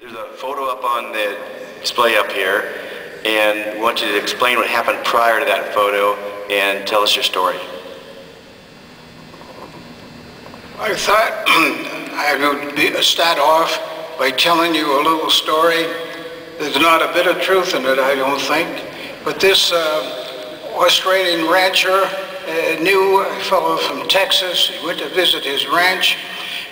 There's a photo up on the display up here, and we want you to explain what happened prior to that photo and tell us your story. I thought I would start off by telling you a little story. There's not a bit of truth in it, I don't think, but this Australian rancher knew a fellow from Texas. He went to visit his ranch,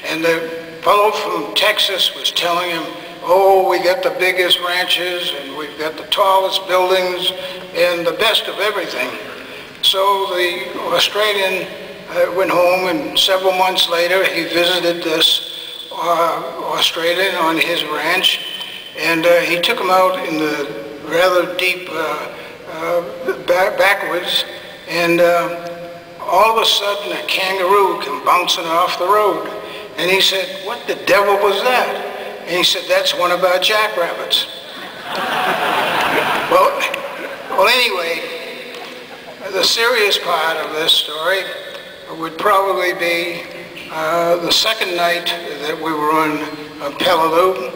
and the fellow from Texas was telling him, "Oh, we got the biggest ranches, and we've got the tallest buildings, and the best of everything." So the Australian went home, and several months later he visited this Australian on his ranch, and he took him out in the rather deep backwoods, and all of a sudden a kangaroo came bouncing off the road, and he said, "What the devil was that?" And he said, "That's one of our jackrabbits." well, anyway, the serious part of this story would probably be the second night that we were on Peleliu,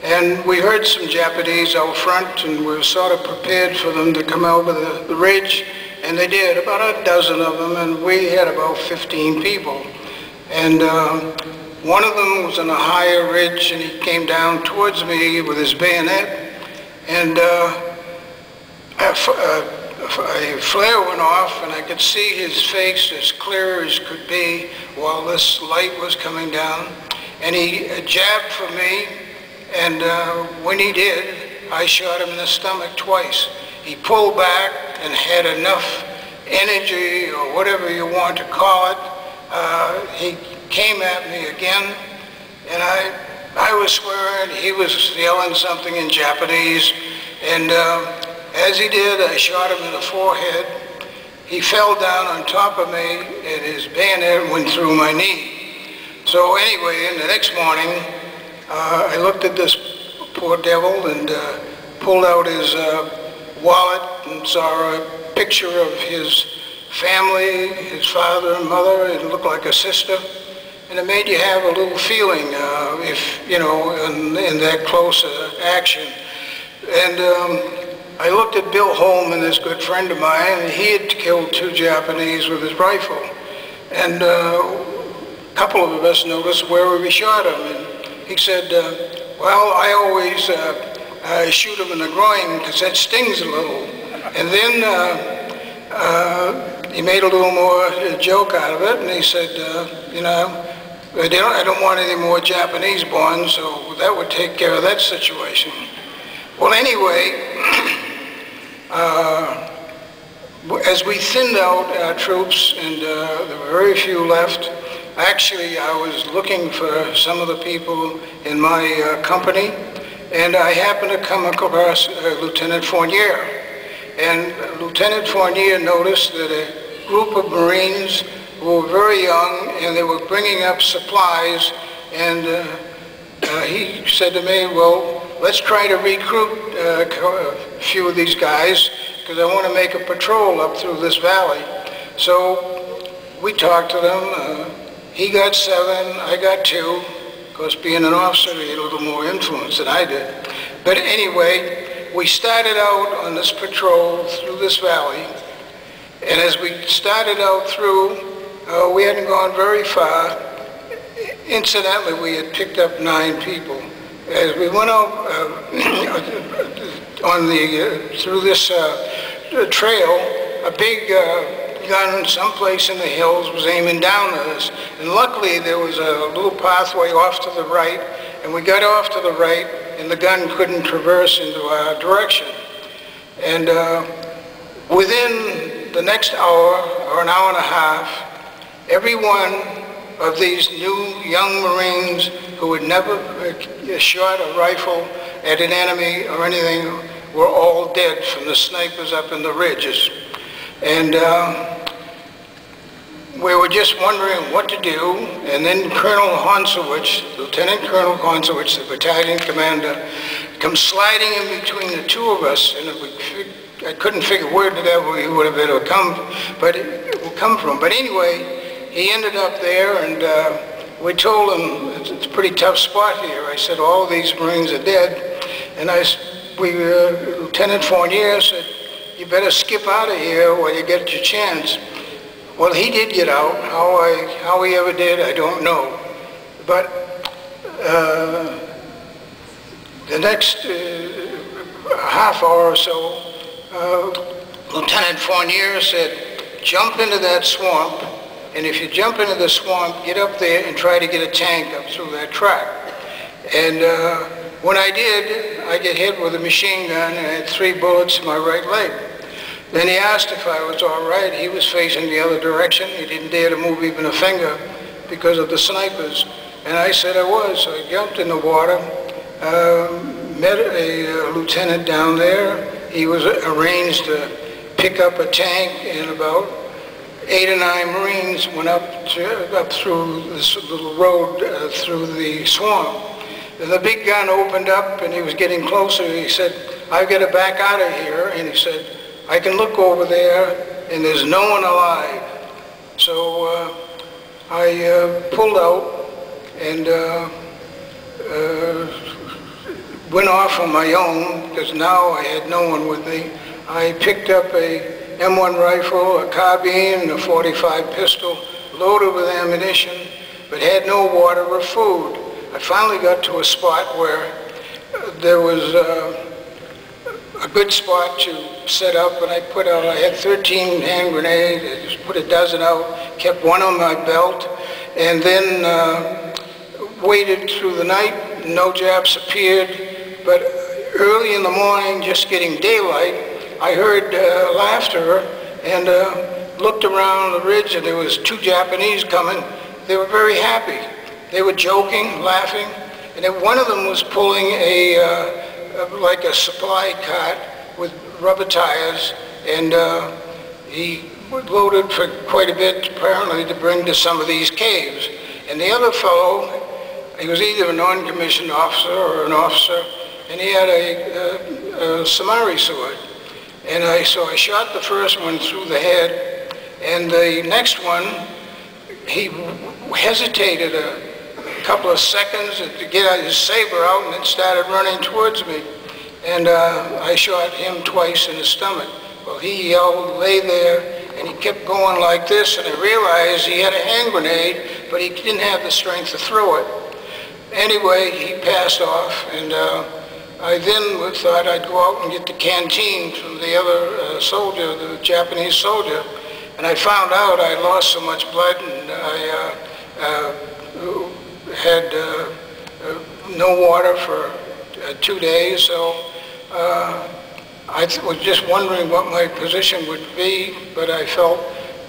and we heard some Japanese out front, and we were sort of prepared for them to come over the ridge, and they did, about a dozen of them, and we had about 15 people. And one of them was on a higher ridge, and he came down towards me with his bayonet, and a flare went off, and I could see his face as clear as could be while this light was coming down. And he jabbed for me, and when he did, I shot him in the stomach twice. He pulled back and had enough energy, or whatever you want to call it. He came at me again, and I was swearing, he was yelling something in Japanese, and as he did, I shot him in the forehead. He fell down on top of me, and his bayonet went through my knee. So anyway, the next morning, I looked at this poor devil and pulled out his wallet and saw a picture of his family, his father and mother. It looked like a sister. And it made you have a little feeling, if, you know, in that close action. And I looked at Bill Holman, this good friend of mine, and he had killed 2 Japanese with his rifle. And a couple of us noticed where we shot him. And he said, "Well, I always shoot him in the groin because that stings a little." And then he made a little more joke out of it, and he said, "You know, I don't want any more Japanese born, so that would take care of that situation." Well, anyway, as we thinned out our troops, and there were very few left, actually I was looking for some of the people in my company, and I happened to come across Lieutenant Fournier. And Lieutenant Fournier noticed that a group of Marines who were very young, and they were bringing up supplies, and he said to me, "Well, let's try to recruit a few of these guys, because I want to make a patrol up through this valley." So we talked to them. He got 7, I got 2. Of course, being an officer, he had a little more influence than I did. But anyway, we started out on this patrol through this valley, and as we started out through, we hadn't gone very far. Incidentally, we had picked up 9 people. As we went out on through this trail, a big gun someplace in the hills was aiming down at us. And luckily, there was a little pathway off to the right, and we got off to the right, and the gun couldn't traverse into our direction. And within the next hour, or an hour and a half, every one of these new young Marines who had never shot a rifle at an enemy or anything were all dead from the snipers up in the ridges. And we were just wondering what to do, and then Colonel Honsowich, Lieutenant Colonel Honsowich, the battalion commander, comes sliding in between the 2 of us, and I couldn't figure where the devil he would have come from. But anyway, he ended up there, and we told him it's a pretty tough spot here. I said, all these Marines are dead. And Lieutenant Fournier said, you better skip out of here while you get your chance. Well, he did get out. How he ever did, I don't know. But the next half hour or so, Lieutenant Fournier said, jump into that swamp, and if you jump into the swamp, get up there and try to get a tank up through that track. And when I did, I get hit with a machine gun and I had 3 bullets in my right leg. Then he asked if I was all right. He was facing the other direction. He didn't dare to move even a finger because of the snipers. And I said I was. So I jumped in the water, met a lieutenant down there. He was arranged to pick up a tank, and about 8 or 9 Marines went up through this little road through the swamp. And the big gun opened up and he was getting closer. He said, I've got to back out of here. And he said, I can look over there and there's no one alive. So I pulled out and went off on my own because now I had no one with me. I picked up a M1 rifle, a carbine, and a .45 pistol, loaded with ammunition, but had no water or food. I finally got to a spot where there was a good spot to set up, and I had 13 hand grenades. I just put a dozen out, kept one on my belt, and then waited through the night. No Japs appeared, but early in the morning, just getting daylight, I heard laughter and looked around the ridge, and there was 2 Japanese coming. They were very happy. They were joking, laughing, and then one of them was pulling like a supply cart with rubber tires, and he loaded for quite a bit, apparently, to bring to some of these caves. And the other fellow, he was either a non-commissioned officer or an officer, and he had a samurai sword. And so I shot the first one through the head, and the next one, he hesitated a couple of seconds to get his saber out, and then started running towards me. And I shot him twice in the stomach. Well, he yelled, lay there, and he kept going like this, and I realized he had a hand grenade, but he didn't have the strength to throw it. Anyway, he passed off, and I then thought I'd go out and get the canteen from the other soldier, the Japanese soldier, and I found out I lost so much blood, and I had no water for 2 days, so I was just wondering what my position would be, but I felt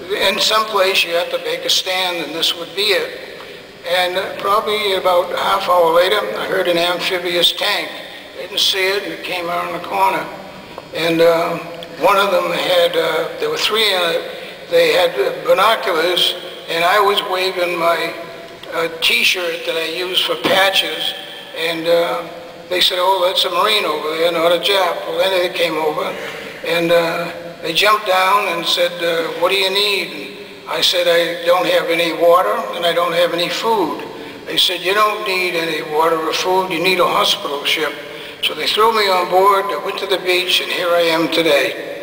in some place you have to make a stand, and this would be it. And probably about a half hour later, I heard an amphibious tank. I didn't see it, and it came around the corner. And one of them had, there were 3 in it, they had binoculars, and I was waving my T-shirt that I use for patches, and they said, oh, that's a Marine over there, not a Jap. Well, then they came over, and they jumped down and said, what do you need? And I said, I don't have any water, and I don't have any food. They said, you don't need any water or food, you need a hospital ship. So they threw me on board, I went to the beach, and here I am today.